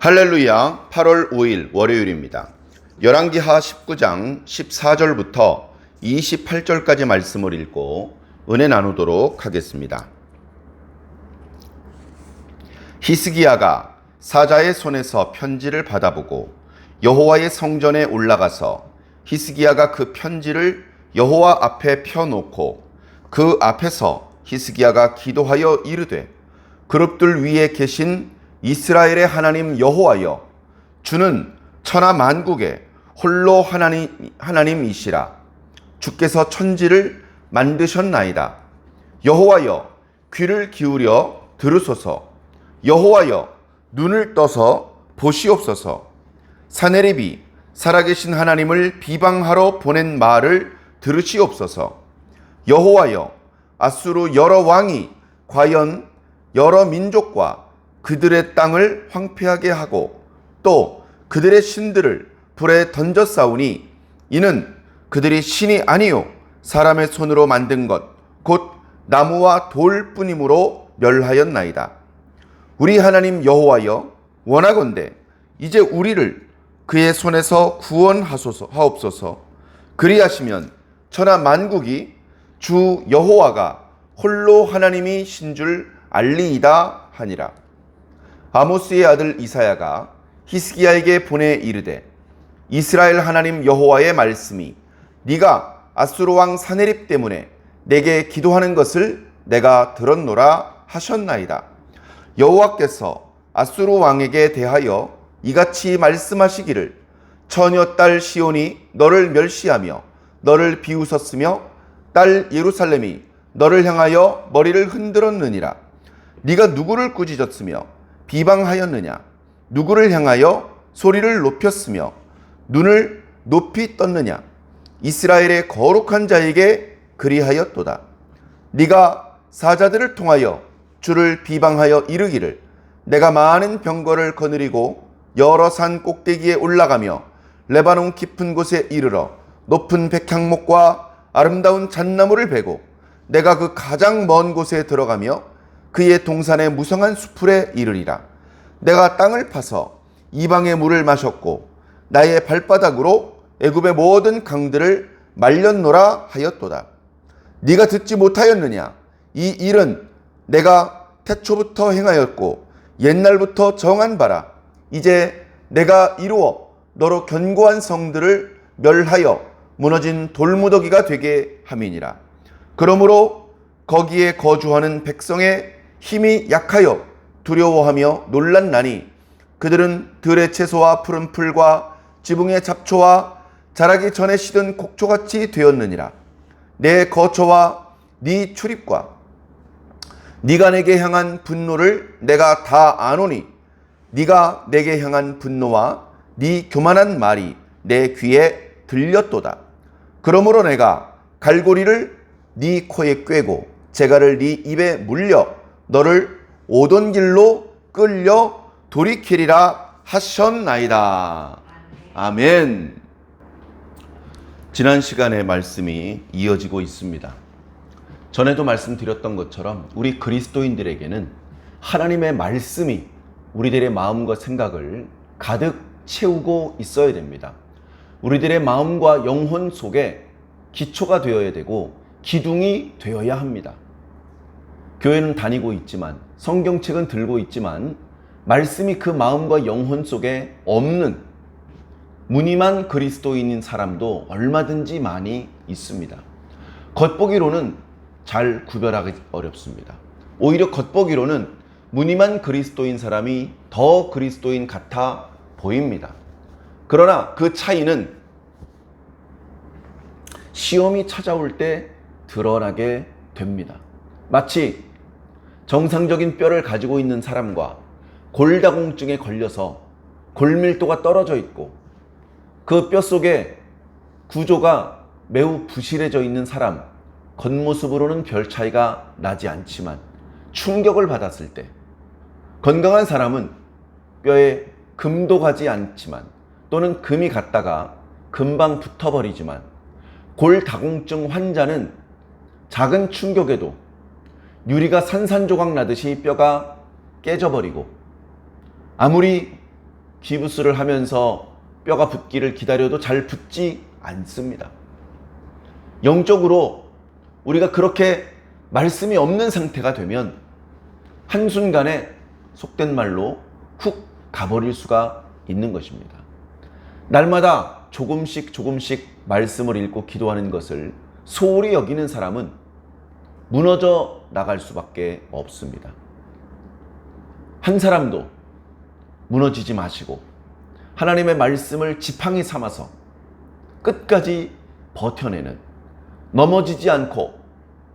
할렐루야. 8월 5일 월요일입니다. 열왕기하 19장 14절부터 28절까지 말씀을 읽고 은혜 나누도록 하겠습니다. 히스기야가 사자의 손에서 편지를 받아보고 여호와의 성전에 올라가서 히스기야가 그 편지를 여호와 앞에 펴놓고 그 앞에서 히스기야가 기도하여 이르되, 그룹들 위에 계신 이스라엘의 하나님 여호와여, 주는 천하 만국의 홀로 하나님이시라. 주께서 천지를 만드셨나이다. 여호와여, 귀를 기울여 들으소서. 여호와여, 눈을 떠서 보시옵소서. 사네립이 살아계신 하나님을 비방하러 보낸 말을 들으시옵소서. 여호와여, 아수르 여러 왕이 과연 여러 민족과 그들의 땅을 황폐하게 하고 또 그들의 신들을 불에 던져 싸우니, 이는 그들이 신이 아니요 사람의 손으로 만든 것 곧 나무와 돌 뿐이므로 멸하였나이다. 우리 하나님 여호와여, 원하건대 이제 우리를 그의 손에서 구원하옵소서. 그리하시면 천하 만국이 주 여호와가 홀로 하나님이신 줄 알리이다 하니라. 아모스의 아들 이사야가 히스기야에게 보내 이르되, 이스라엘 하나님 여호와의 말씀이 네가 아수르 왕 사네립 때문에 내게 기도하는 것을 내가 들었노라 하셨나이다. 여호와께서 아수르 왕에게 대하여 이같이 말씀하시기를, 처녀 딸 시온이 너를 멸시하며 너를 비웃었으며 딸 예루살렘이 너를 향하여 머리를 흔들었느니라. 네가 누구를 꾸짖었으며 비방하였느냐? 누구를 향하여 소리를 높였으며 눈을 높이 떴느냐? 이스라엘의 거룩한 자에게 그리하였도다. 네가 사자들을 통하여 주를 비방하여 이르기를, 내가 많은 병거를 거느리고 여러 산 꼭대기에 올라가며 레바논 깊은 곳에 이르러 높은 백향목과 아름다운 잣나무를 베고 내가 그 가장 먼 곳에 들어가며 그의 동산의 무성한 수풀에 이르리라. 내가 땅을 파서 이방의 물을 마셨고 나의 발바닥으로 애굽의 모든 강들을 말렸노라 하였도다. 네가 듣지 못하였느냐? 이 일은 내가 태초부터 행하였고 옛날부터 정한 바라. 이제 내가 이루어 너로 견고한 성들을 멸하여 무너진 돌무더기가 되게 함이니라. 그러므로 거기에 거주하는 백성의 힘이 약하여 두려워하며 놀랐나니, 그들은 들의 채소와 푸른 풀과 지붕의 잡초와 자라기 전에 시든 곡초같이 되었느니라. 내 거처와 네 출입과 네가 내게 향한 분노를 내가 다 아노니, 네가 내게 향한 분노와 네 교만한 말이 내 귀에 들렸도다. 그러므로 내가 갈고리를 네 코에 꿰고 재갈을 네 입에 물려 너를 오던 길로 끌려 돌이키리라 하셨나이다. 아멘. 지난 시간의 말씀이 이어지고 있습니다. 전에도 말씀드렸던 것처럼 우리 그리스도인들에게는 하나님의 말씀이 우리들의 마음과 생각을 가득 채우고 있어야 됩니다. 우리들의 마음과 영혼 속에 기초가 되어야 되고 기둥이 되어야 합니다. 교회는 다니고 있지만, 성경책은 들고 있지만 말씀이 그 마음과 영혼 속에 없는 무늬만 그리스도인인 사람도 얼마든지 많이 있습니다. 겉보기로는 잘 구별하기 어렵습니다. 오히려 겉보기로는 무늬만 그리스도인 사람이 더 그리스도인 같아 보입니다. 그러나 그 차이는 시험이 찾아올 때 드러나게 됩니다. 마치 정상적인 뼈를 가지고 있는 사람과 골다공증에 걸려서 골밀도가 떨어져 있고 그 뼈 속에 구조가 매우 부실해져 있는 사람, 겉모습으로는 별 차이가 나지 않지만 충격을 받았을 때, 건강한 사람은 뼈에 금도 가지 않지만 또는 금이 갔다가 금방 붙어버리지만, 골다공증 환자는 작은 충격에도 유리가 산산조각 나듯이 뼈가 깨져버리고 아무리 기부스를 하면서 뼈가 붙기를 기다려도 잘 붙지 않습니다. 영적으로 우리가 그렇게 말씀이 없는 상태가 되면 한순간에 속된 말로 훅 가버릴 수가 있는 것입니다. 날마다 조금씩 말씀을 읽고 기도하는 것을 소홀히 여기는 사람은 무너져 나갈 수밖에 없습니다. 한 사람도 무너지지 마시고 하나님의 말씀을 지팡이 삼아서 끝까지 버텨내는, 넘어지지 않고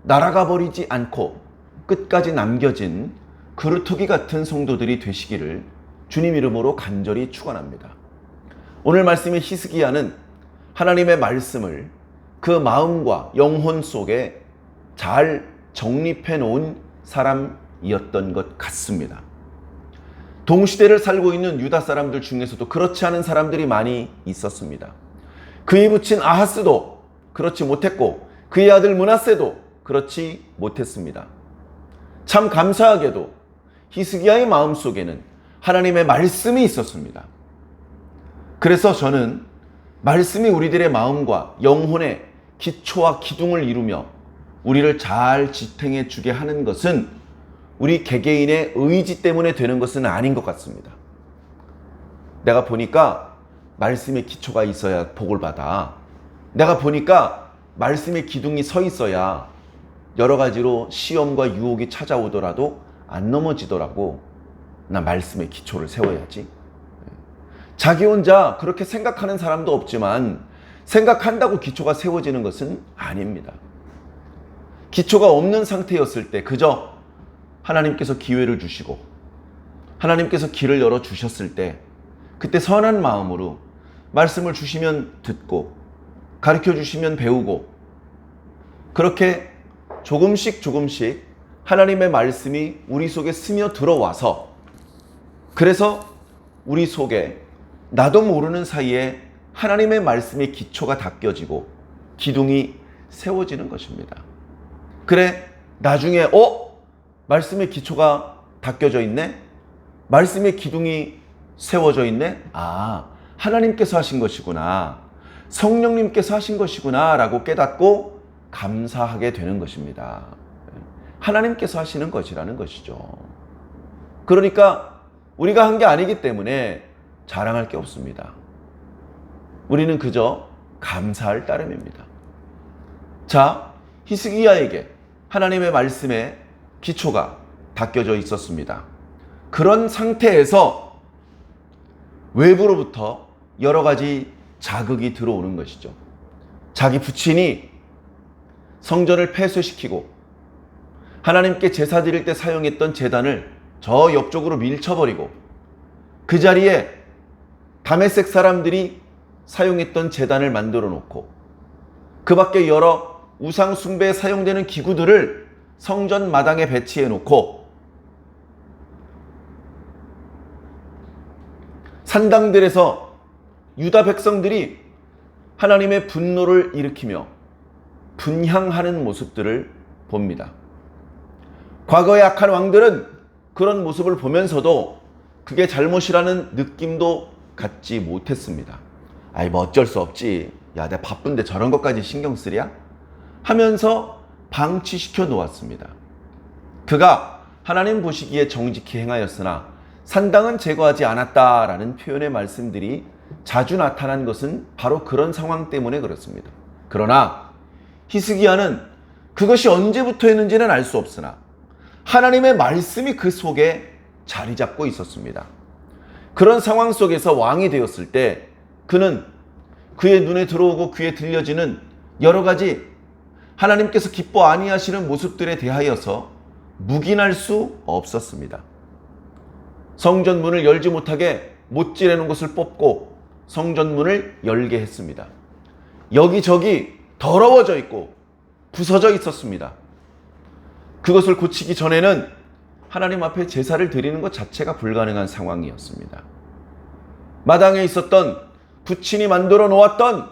날아가 버리지 않고 끝까지 남겨진 그루터기 같은 성도들이 되시기를 주님 이름으로 간절히 축원합니다. 오늘 말씀의 히스기야는 하나님의 말씀을 그 마음과 영혼 속에 잘 정립해 놓은 사람이었던 것 같습니다. 동시대를 살고 있는 유다 사람들 중에서도 그렇지 않은 사람들이 많이 있었습니다. 그의 부친 아하스도 그렇지 못했고 그의 아들 므낫세도 그렇지 못했습니다. 참 감사하게도 히스기야의 마음속에는 하나님의 말씀이 있었습니다. 그래서 저는 말씀이 우리들의 마음과 영혼의 기초와 기둥을 이루며 우리를 잘 지탱해 주게 하는 것은 우리 개개인의 의지 때문에 되는 것은 아닌 것 같습니다. 내가 보니까 말씀의 기초가 있어야 복을 받아. 내가 보니까 말씀의 기둥이 서 있어야 여러 가지로 시험과 유혹이 찾아오더라도 안 넘어지더라고. 나 말씀의 기초를 세워야지. 자기 혼자 그렇게 생각하는 사람도 없지만 생각한다고 기초가 세워지는 것은 아닙니다. 기초가 없는 상태였을 때 그저 하나님께서 기회를 주시고 하나님께서 길을 열어주셨을 때 그때 선한 마음으로 말씀을 주시면 듣고 가르쳐 주시면 배우고 그렇게 조금씩 하나님의 말씀이 우리 속에 스며 들어와서 그래서 우리 속에 나도 모르는 사이에 하나님의 말씀의 기초가 닦여지고 기둥이 세워지는 것입니다. 그래 나중에 말씀의 기초가 닦여져 있네? 말씀의 기둥이 세워져 있네? 하나님께서 하신 것이구나. 성령님께서 하신 것이구나 라고 깨닫고 감사하게 되는 것입니다. 하나님께서 하시는 것이라는 것이죠. 그러니까 우리가 한 게 아니기 때문에 자랑할 게 없습니다. 우리는 그저 감사할 따름입니다. 자, 히스기야에게 하나님의 말씀에 기초가 닦여져 있었습니다. 그런 상태에서 외부로부터 여러 가지 자극이 들어오는 것이죠. 자기 부친이 성전을 폐쇄시키고 하나님께 제사 드릴 때 사용했던 제단을 저 옆쪽으로 밀쳐버리고 그 자리에 다메섹 사람들이 사용했던 제단을 만들어 놓고 그 밖에 여러 우상 숭배에 사용되는 기구들을 성전 마당에 배치해 놓고 산당들에서 유다 백성들이 하나님의 분노를 일으키며 분향하는 모습들을 봅니다. 과거의 악한 왕들은 그런 모습을 보면서도 그게 잘못이라는 느낌도 갖지 못했습니다. 어쩔 수 없지. 내가 바쁜데 저런 것까지 신경 쓰랴? 하면서 방치시켜 놓았습니다. 그가 하나님 보시기에 정직히 행하였으나 산당은 제거하지 않았다라는 표현의 말씀들이 자주 나타난 것은 바로 그런 상황 때문에 그렇습니다. 그러나 히스기야는 그것이 언제부터였는지는 알 수 없으나 하나님의 말씀이 그 속에 자리 잡고 있었습니다. 그런 상황 속에서 왕이 되었을 때 그는 그의 눈에 들어오고 귀에 들려지는 여러 가지 하나님께서 기뻐 아니하시는 모습들에 대하여서 묵인할 수 없었습니다. 성전 문을 열지 못하게 못질해 놓은 것을 뽑고 성전 문을 열게 했습니다. 여기저기 더러워져 있고 부서져 있었습니다. 그것을 고치기 전에는 하나님 앞에 제사를 드리는 것 자체가 불가능한 상황이었습니다. 마당에 있었던 부친이 만들어 놓았던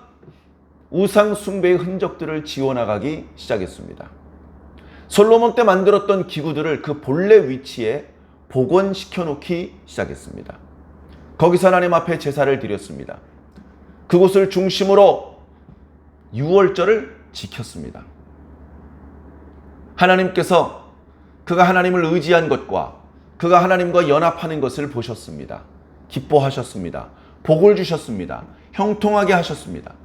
우상 숭배의 흔적들을 지워나가기 시작했습니다. 솔로몬 때 만들었던 기구들을 그 본래 위치에 복원시켜 놓기 시작했습니다. 거기서 하나님 앞에 제사를 드렸습니다. 그곳을 중심으로 유월절을 지켰습니다. 하나님께서 그가 하나님을 의지한 것과 그가 하나님과 연합하는 것을 보셨습니다. 기뻐하셨습니다. 복을 주셨습니다. 형통하게 하셨습니다.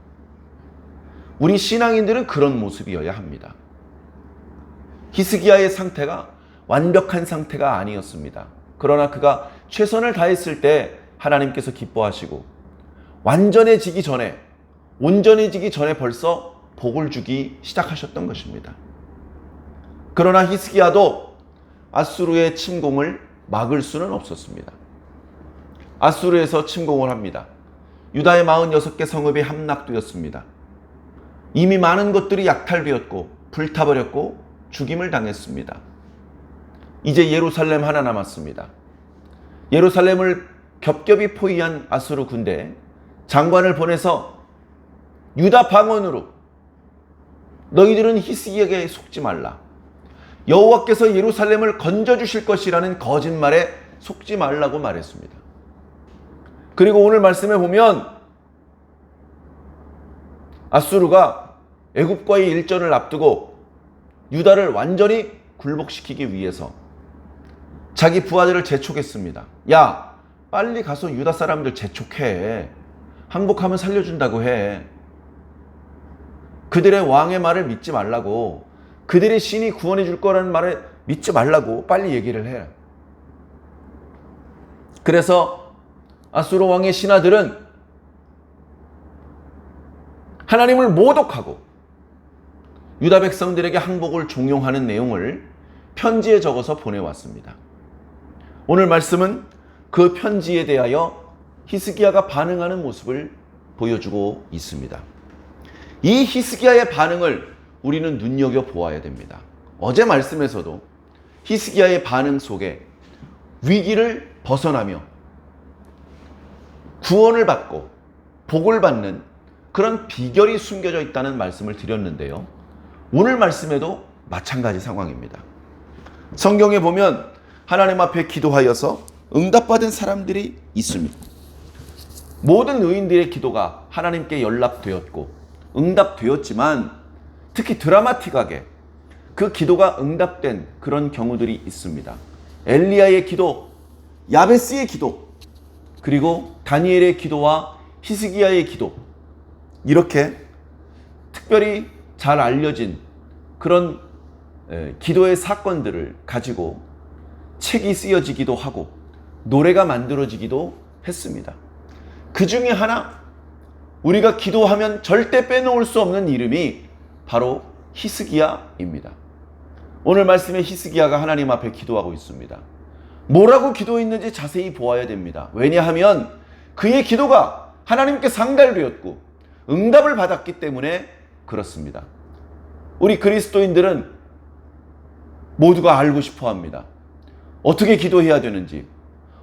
우리 신앙인들은 그런 모습이어야 합니다. 히스기야의 상태가 완벽한 상태가 아니었습니다. 그러나 그가 최선을 다했을 때 하나님께서 기뻐하시고 완전해지기 전에, 온전해지기 전에 벌써 복을 주기 시작하셨던 것입니다. 그러나 히스기야도 아수르의 침공을 막을 수는 없었습니다. 아수르에서 침공을 합니다. 유다의 46개 성읍이 함락되었습니다. 이미 많은 것들이 약탈되었고 불타버렸고 죽임을 당했습니다. 이제 예루살렘 하나 남았습니다. 예루살렘을 겹겹이 포위한 아수르 군대 장관을 보내서 유다 방언으로 너희들은 히스기야에게 속지 말라. 여호와께서 예루살렘을 건져주실 것이라는 거짓말에 속지 말라고 말했습니다. 그리고 오늘 말씀에 보면 아수르가 애굽과의 일전을 앞두고 유다를 완전히 굴복시키기 위해서 자기 부하들을 재촉했습니다. 야, 빨리 가서 유다 사람들 재촉해. 항복하면 살려준다고 해. 그들의 왕의 말을 믿지 말라고. 그들의 신이 구원해 줄 거라는 말을 믿지 말라고 빨리 얘기를 해. 그래서 아수르 왕의 신하들은 하나님을 모독하고 유다 백성들에게 항복을 종용하는 내용을 편지에 적어서 보내왔습니다. 오늘 말씀은 그 편지에 대하여 히스기야가 반응하는 모습을 보여주고 있습니다. 이 히스기야의 반응을 우리는 눈여겨보아야 됩니다. 어제 말씀에서도 히스기야의 반응 속에 위기를 벗어나며 구원을 받고 복을 받는 그런 비결이 숨겨져 있다는 말씀을 드렸는데요. 오늘 말씀에도 마찬가지 상황입니다. 성경에 보면 하나님 앞에 기도하여서 응답받은 사람들이 있습니다. 모든 의인들의 기도가 하나님께 연락되었고 응답되었지만 특히 드라마틱하게 그 기도가 응답된 그런 경우들이 있습니다. 엘리야의 기도, 야베스의 기도, 그리고 다니엘의 기도와 히스기야의 기도, 이렇게 특별히 잘 알려진 그런 기도의 사건들을 가지고 책이 쓰여지기도 하고 노래가 만들어지기도 했습니다. 그 중에 하나, 우리가 기도하면 절대 빼놓을 수 없는 이름이 바로 히스기야입니다. 오늘 말씀에 히스기야가 하나님 앞에 기도하고 있습니다. 뭐라고 기도했는지 자세히 보아야 됩니다. 왜냐하면 그의 기도가 하나님께 상달되었고 응답을 받았기 때문에 그렇습니다. 우리 그리스도인들은 모두가 알고 싶어 합니다. 어떻게 기도해야 되는지,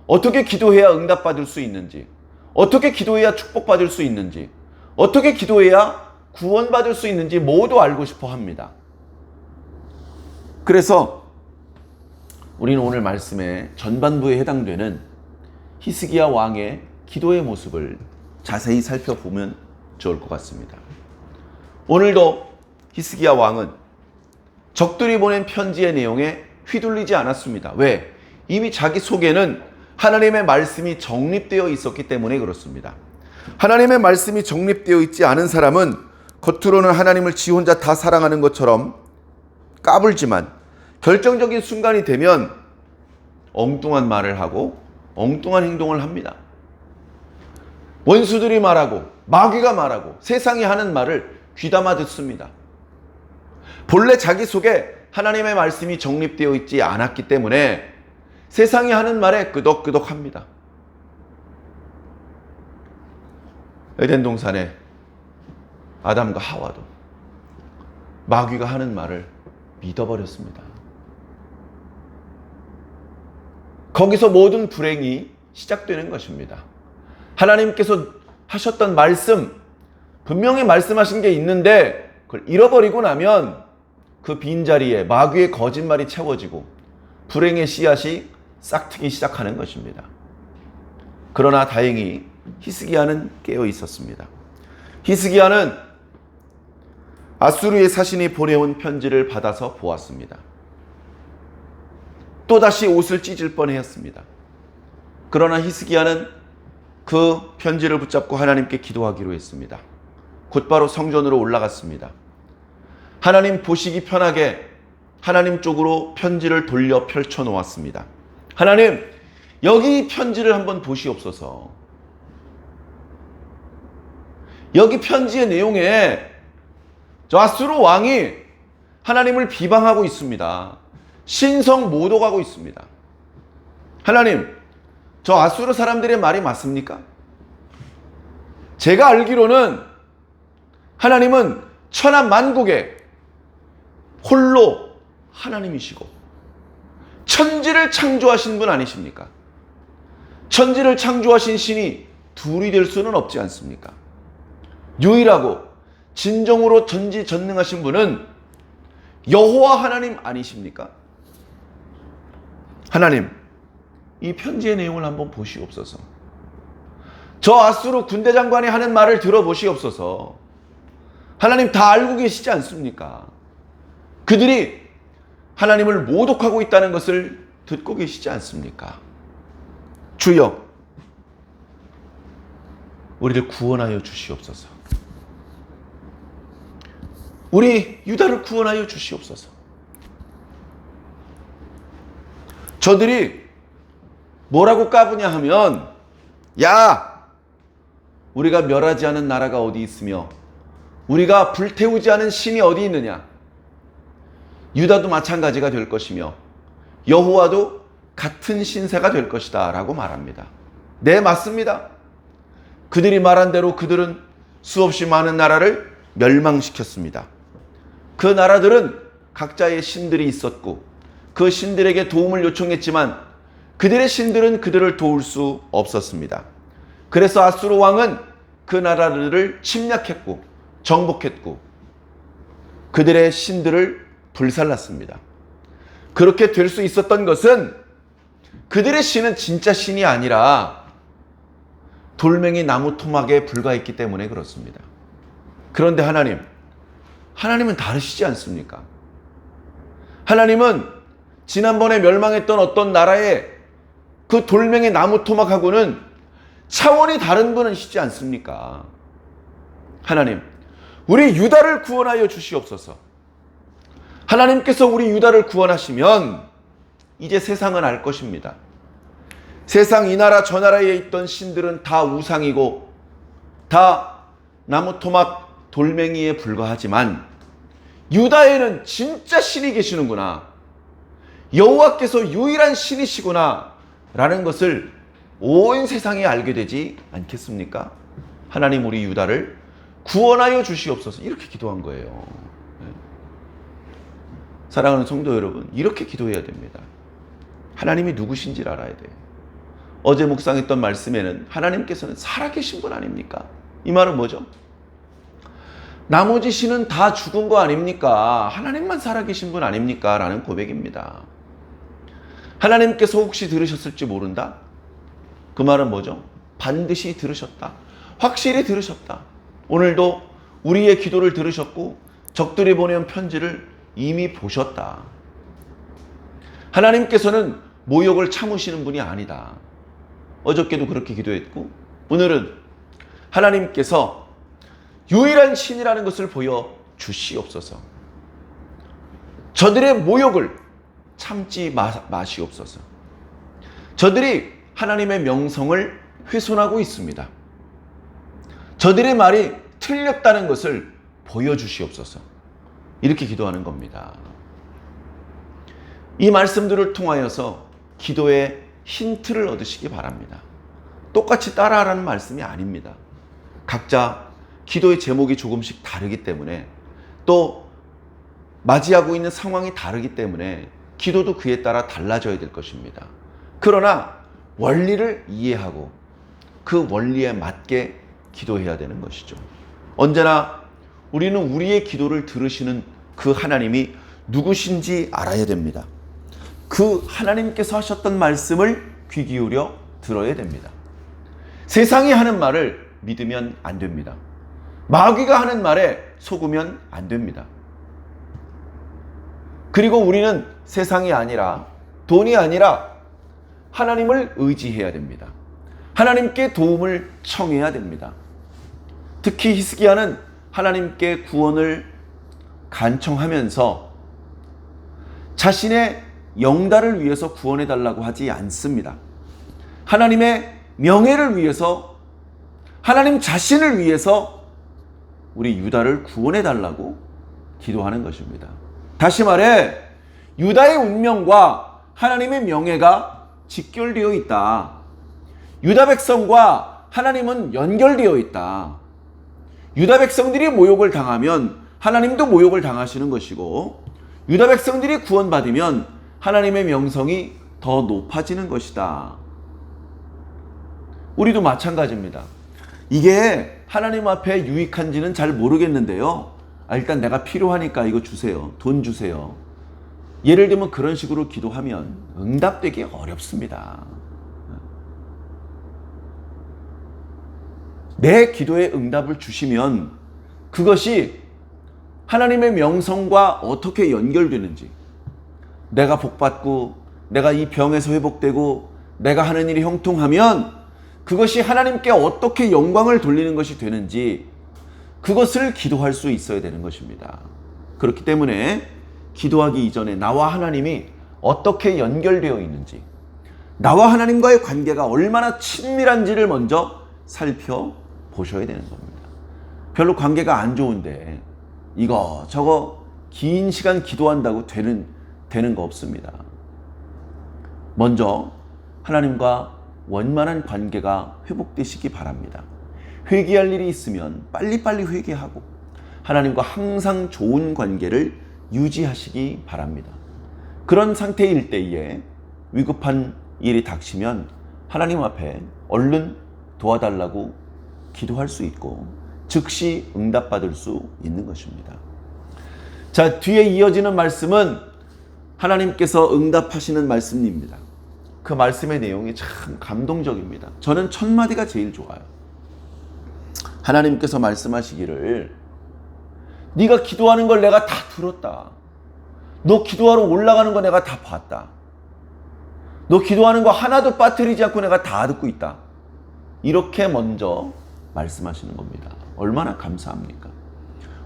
어떻게 기도해야 응답받을 수 있는지, 어떻게 기도해야 축복받을 수 있는지, 어떻게 기도해야 구원받을 수 있는지 모두 알고 싶어 합니다. 그래서 우리는 오늘 말씀의 전반부에 해당되는 히스기야 왕의 기도의 모습을 자세히 살펴보면 좋을 것 같습니다. 오늘도 히스기야 왕은 적들이 보낸 편지의 내용에 휘둘리지 않았습니다. 왜? 이미 자기 속에는 하나님의 말씀이 정립되어 있었기 때문에 그렇습니다. 하나님의 말씀이 정립되어 있지 않은 사람은 겉으로는 하나님을 지 혼자 다 사랑하는 것처럼 까불지만 결정적인 순간이 되면 엉뚱한 말을 하고 엉뚱한 행동을 합니다. 원수들이 말하고 마귀가 말하고 세상이 하는 말을 귀담아 듣습니다. 본래 자기 속에 하나님의 말씀이 정립되어 있지 않았기 때문에 세상이 하는 말에 끄덕끄덕합니다. 에덴 동산에 아담과 하와도 마귀가 하는 말을 믿어버렸습니다. 거기서 모든 불행이 시작되는 것입니다. 하나님께서 하셨던 말씀, 분명히 말씀하신 게 있는데 그걸 잃어버리고 나면 그 빈자리에 마귀의 거짓말이 채워지고 불행의 씨앗이 싹트기 시작하는 것입니다. 그러나 다행히 히스기야는 깨어 있었습니다. 히스기야는 아수르의 사신이 보내온 편지를 받아서 보았습니다. 또다시 옷을 찢을 뻔했습니다. 그러나 히스기야는 그 편지를 붙잡고 하나님께 기도하기로 했습니다. 곧바로 성전으로 올라갔습니다. 하나님 보시기 편하게 하나님 쪽으로 편지를 돌려 펼쳐 놓았습니다. 하나님, 여기 편지를 한번 보시옵소서. 여기 편지의 내용에 저 아수르 왕이 하나님을 비방하고 있습니다. 신성 모독하고 있습니다. 하나님, 저 아수르 사람들의 말이 맞습니까? 제가 알기로는 하나님은 천하 만국에 홀로 하나님이시고 천지를 창조하신 분 아니십니까? 천지를 창조하신 신이 둘이 될 수는 없지 않습니까? 유일하고 진정으로 전지전능하신 분은 여호와 하나님 아니십니까? 하나님, 이 편지의 내용을 한번 보시옵소서. 저 아수르 군대 장관이 하는 말을 들어보시옵소서. 하나님 다 알고 계시지 않습니까? 그들이 하나님을 모독하고 있다는 것을 듣고 계시지 않습니까? 주여, 우리를 구원하여 주시옵소서. 우리 유다를 구원하여 주시옵소서. 저들이 뭐라고 까부냐 하면, 야, 우리가 멸하지 않은 나라가 어디 있으며 우리가 불태우지 않은 신이 어디 있느냐. 유다도 마찬가지가 될 것이며 여호와도 같은 신세가 될 것이다 라고 말합니다. 네, 맞습니다. 그들이 말한 대로 그들은 수없이 많은 나라를 멸망시켰습니다. 그 나라들은 각자의 신들이 있었고 그 신들에게 도움을 요청했지만 그들의 신들은 그들을 도울 수 없었습니다. 그래서 아수르 왕은 그 나라들을 침략했고 정복했고 그들의 신들을 불살랐습니다. 그렇게 될 수 있었던 것은 그들의 신은 진짜 신이 아니라 돌멩이 나무 토막에 불과했기 때문에 그렇습니다. 그런데 하나님은 다르시지 않습니까? 하나님은 지난번에 멸망했던 어떤 나라의 그 돌멩이 나무 토막하고는 차원이 다른 분이시지 않습니까? 하나님, 우리 유다를 구원하여 주시옵소서. 하나님께서 우리 유다를 구원하시면 이제 세상은 알 것입니다. 세상 이 나라 저 나라에 있던 신들은 다 우상이고 다 나무 토막 돌멩이에 불과하지만 유다에는 진짜 신이 계시는구나. 여호와께서 유일한 신이시구나 라는 것을 온 세상이 알게 되지 않겠습니까? 하나님, 우리 유다를 구원하여 주시옵소서. 이렇게 기도한 거예요. 사랑하는 성도 여러분, 이렇게 기도해야 됩니다. 하나님이 누구신지를 알아야 돼요. 어제 묵상했던 말씀에는 하나님께서는 살아계신 분 아닙니까? 이 말은 뭐죠? 나머지 신은 다 죽은 거 아닙니까? 하나님만 살아계신 분 아닙니까? 라는 고백입니다. 하나님께서 혹시 들으셨을지 모른다? 그 말은 뭐죠? 반드시 들으셨다. 확실히 들으셨다. 오늘도 우리의 기도를 들으셨고 적들이 보내온 편지를 이미 보셨다. 하나님께서는 모욕을 참으시는 분이 아니다. 어저께도 그렇게 기도했고 오늘은 하나님께서 유일한 신이라는 것을 보여주시옵소서. 저들의 모욕을 참지 마시옵소서. 저들이 하나님의 명성을 훼손하고 있습니다. 저들의 말이 틀렸다는 것을 보여주시옵소서. 이렇게 기도하는 겁니다. 이 말씀들을 통하여서 기도의 힌트를 얻으시기 바랍니다. 똑같이 따라하라는 말씀이 아닙니다. 각자 기도의 제목이 조금씩 다르기 때문에 또 맞이하고 있는 상황이 다르기 때문에 기도도 그에 따라 달라져야 될 것입니다. 그러나 원리를 이해하고 그 원리에 맞게 기도해야 되는 것이죠. 언제나 우리는 우리의 기도를 들으시는 그 하나님이 누구신지 알아야 됩니다. 그 하나님께서 하셨던 말씀을 귀 기울여 들어야 됩니다. 세상이 하는 말을 믿으면 안 됩니다. 마귀가 하는 말에 속으면 안 됩니다. 그리고 우리는 세상이 아니라, 돈이 아니라 하나님을 의지해야 됩니다. 하나님께 도움을 청해야 됩니다. 특히 히스기야는 하나님께 구원을 간청하면서 자신의 영달을 위해서 구원해달라고 하지 않습니다. 하나님의 명예를 위해서, 하나님 자신을 위해서 우리 유다를 구원해달라고 기도하는 것입니다. 다시 말해, 유다의 운명과 하나님의 명예가 직결되어 있다. 유다 백성과 하나님은 연결되어 있다. 유다 백성들이 모욕을 당하면 하나님도 모욕을 당하시는 것이고, 유다 백성들이 구원받으면 하나님의 명성이 더 높아지는 것이다. 우리도 마찬가지입니다. 이게 하나님 앞에 유익한지는 잘 모르겠는데요. 일단 내가 필요하니까 이거 주세요. 돈 주세요. 예를 들면 그런 식으로 기도하면 응답되기 어렵습니다. 내 기도에 응답을 주시면 그것이 하나님의 명성과 어떻게 연결되는지, 내가 복받고 내가 이 병에서 회복되고 내가 하는 일이 형통하면 그것이 하나님께 어떻게 영광을 돌리는 것이 되는지, 그것을 기도할 수 있어야 되는 것입니다. 그렇기 때문에 기도하기 이전에 나와 하나님이 어떻게 연결되어 있는지, 나와 하나님과의 관계가 얼마나 친밀한지를 먼저 살펴보셔야 되는 겁니다. 별로 관계가 안 좋은데 이거 긴 시간 기도한다고 되는 거 없습니다. 먼저 하나님과 원만한 관계가 회복되시기 바랍니다. 회개할 일이 있으면 빨리빨리 회개하고 하나님과 항상 좋은 관계를 유지하시기 바랍니다. 그런 상태일 때에 위급한 일이 닥치면 하나님 앞에 얼른 도와달라고 기도할 수 있고 즉시 응답받을 수 있는 것입니다. 자, 뒤에 이어지는 말씀은 하나님께서 응답하시는 말씀입니다. 그 말씀의 내용이 참 감동적입니다. 저는 첫 마디가 제일 좋아요. 하나님께서 말씀하시기를, 네가 기도하는 걸 내가 다 들었다. 너 기도하러 올라가는 거 내가 다 봤다. 너 기도하는 거 하나도 빠뜨리지 않고 내가 다 듣고 있다. 이렇게 먼저 말씀하시는 겁니다. 얼마나 감사합니까?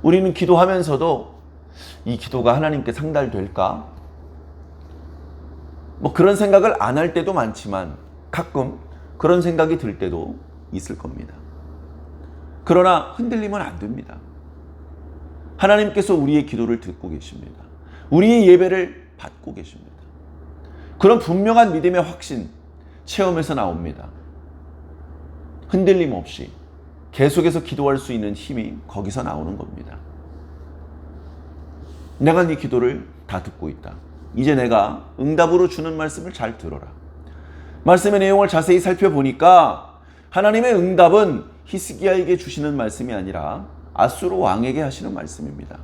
우리는 기도하면서도 이 기도가 하나님께 상달될까? 그런 생각을 안 할 때도 많지만 가끔 그런 생각이 들 때도 있을 겁니다. 그러나 흔들리면 안 됩니다. 하나님께서 우리의 기도를 듣고 계십니다. 우리의 예배를 받고 계십니다. 그런 분명한 믿음의 확신, 체험에서 나옵니다. 흔들림 없이 계속해서 기도할 수 있는 힘이 거기서 나오는 겁니다. 내가 네 기도를 다 듣고 있다. 이제 내가 응답으로 주는 말씀을 잘 들어라. 말씀의 내용을 자세히 살펴보니까 하나님의 응답은 히스기야에게 주시는 말씀이 아니라 아수르 왕에게 하시는 말씀입니다.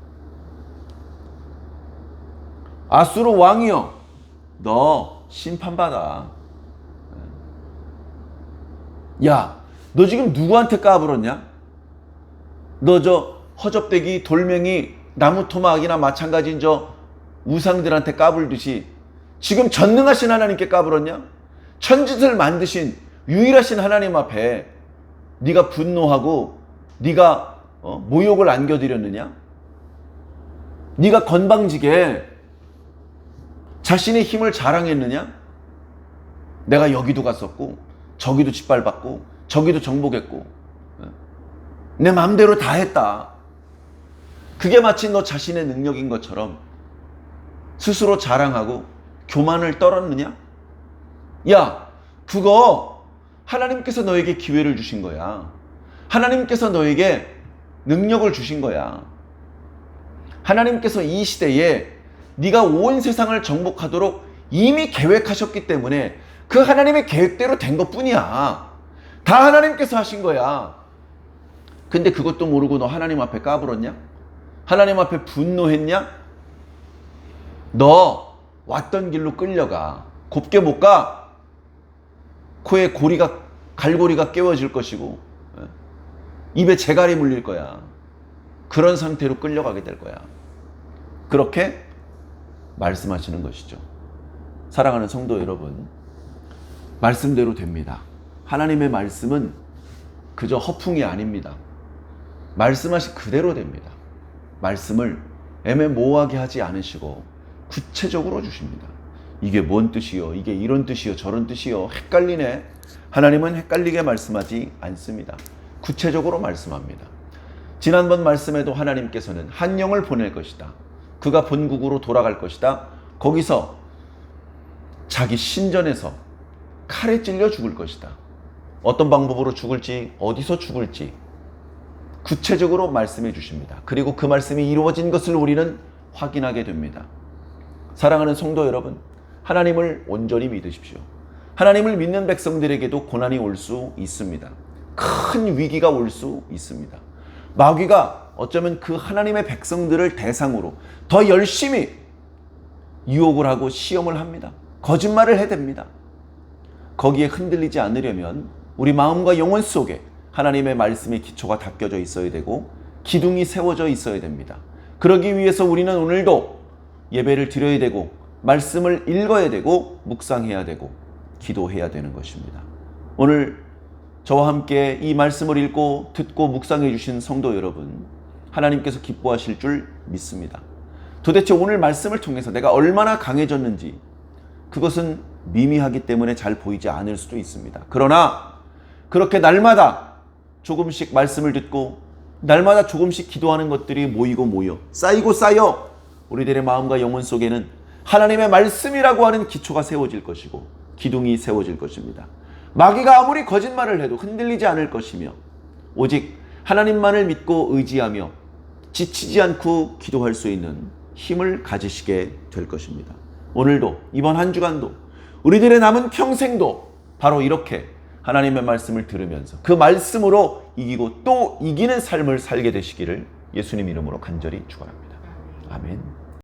아수르 왕이여, 너 심판받아. 야, 너 지금 누구한테 까불었냐? 너 저 허접대기, 돌멩이, 나무토막이나 마찬가지인 저 우상들한테 까불듯이 지금 전능하신 하나님께 까불었냐? 천지를 만드신 유일하신 하나님 앞에 네가 분노하고 네가 모욕을 안겨드렸느냐? 네가 건방지게 자신의 힘을 자랑했느냐? 내가 여기도 갔었고 저기도 짓밟았고 저기도 정복했고 내 마음대로 다 했다. 그게 마치 너 자신의 능력인 것처럼 스스로 자랑하고 교만을 떨었느냐? 야, 그거 하나님께서 너에게 기회를 주신 거야. 하나님께서 너에게 능력을 주신 거야. 하나님께서 이 시대에 네가 온 세상을 정복하도록 이미 계획하셨기 때문에 그 하나님의 계획대로 된 것뿐이야. 다 하나님께서 하신 거야. 근데 그것도 모르고 너 하나님 앞에 까불었냐? 하나님 앞에 분노했냐? 너 왔던 길로 끌려가. 곱게 못 가. 코에 고리가 갈고리가 깨워질 것이고 입에 재갈이 물릴 거야. 그런 상태로 끌려가게 될 거야. 그렇게 말씀하시는 것이죠. 사랑하는 성도 여러분, 말씀대로 됩니다. 하나님의 말씀은 그저 허풍이 아닙니다. 말씀하신 그대로 됩니다. 말씀을 애매모호하게 하지 않으시고 구체적으로 주십니다. 이게 뭔 뜻이요? 이게 이런 뜻이요? 저런 뜻이요? 헷갈리네. 하나님은 헷갈리게 말씀하지 않습니다. 구체적으로 말씀합니다. 지난번 말씀에도 하나님께서는 한 영을 보낼 것이다. 그가 본국으로 돌아갈 것이다. 거기서 자기 신전에서 칼에 찔려 죽을 것이다. 어떤 방법으로 죽을지, 어디서 죽을지 구체적으로 말씀해 주십니다. 그리고 그 말씀이 이루어진 것을 우리는 확인하게 됩니다. 사랑하는 성도 여러분, 하나님을 온전히 믿으십시오. 하나님을 믿는 백성들에게도 고난이 올 수 있습니다. 큰 위기가 올 수 있습니다. 마귀가 어쩌면 그 하나님의 백성들을 대상으로 더 열심히 유혹을 하고 시험을 합니다. 거짓말을 해댑니다. 거기에 흔들리지 않으려면 우리 마음과 영혼 속에 하나님의 말씀의 기초가 닦여져 있어야 되고 기둥이 세워져 있어야 됩니다. 그러기 위해서 우리는 오늘도 예배를 드려야 되고 말씀을 읽어야 되고 묵상해야 되고 기도해야 되는 것입니다. 오늘 저와 함께 이 말씀을 읽고 듣고 묵상해 주신 성도 여러분, 하나님께서 기뻐하실 줄 믿습니다. 도대체 오늘 말씀을 통해서 내가 얼마나 강해졌는지 그것은 미미하기 때문에 잘 보이지 않을 수도 있습니다. 그러나 그렇게 날마다 조금씩 말씀을 듣고 날마다 조금씩 기도하는 것들이 모이고 쌓이고 쌓여 우리들의 마음과 영혼 속에는 하나님의 말씀이라고 하는 기초가 세워질 것이고 기둥이 세워질 것입니다. 마귀가 아무리 거짓말을 해도 흔들리지 않을 것이며 오직 하나님만을 믿고 의지하며 지치지 않고 기도할 수 있는 힘을 가지시게 될 것입니다. 오늘도 이번 한 주간도 우리들의 남은 평생도 바로 이렇게 하나님의 말씀을 들으면서 그 말씀으로 이기고 또 이기는 삶을 살게 되시기를 예수님 이름으로 간절히 축원합니다. 아멘.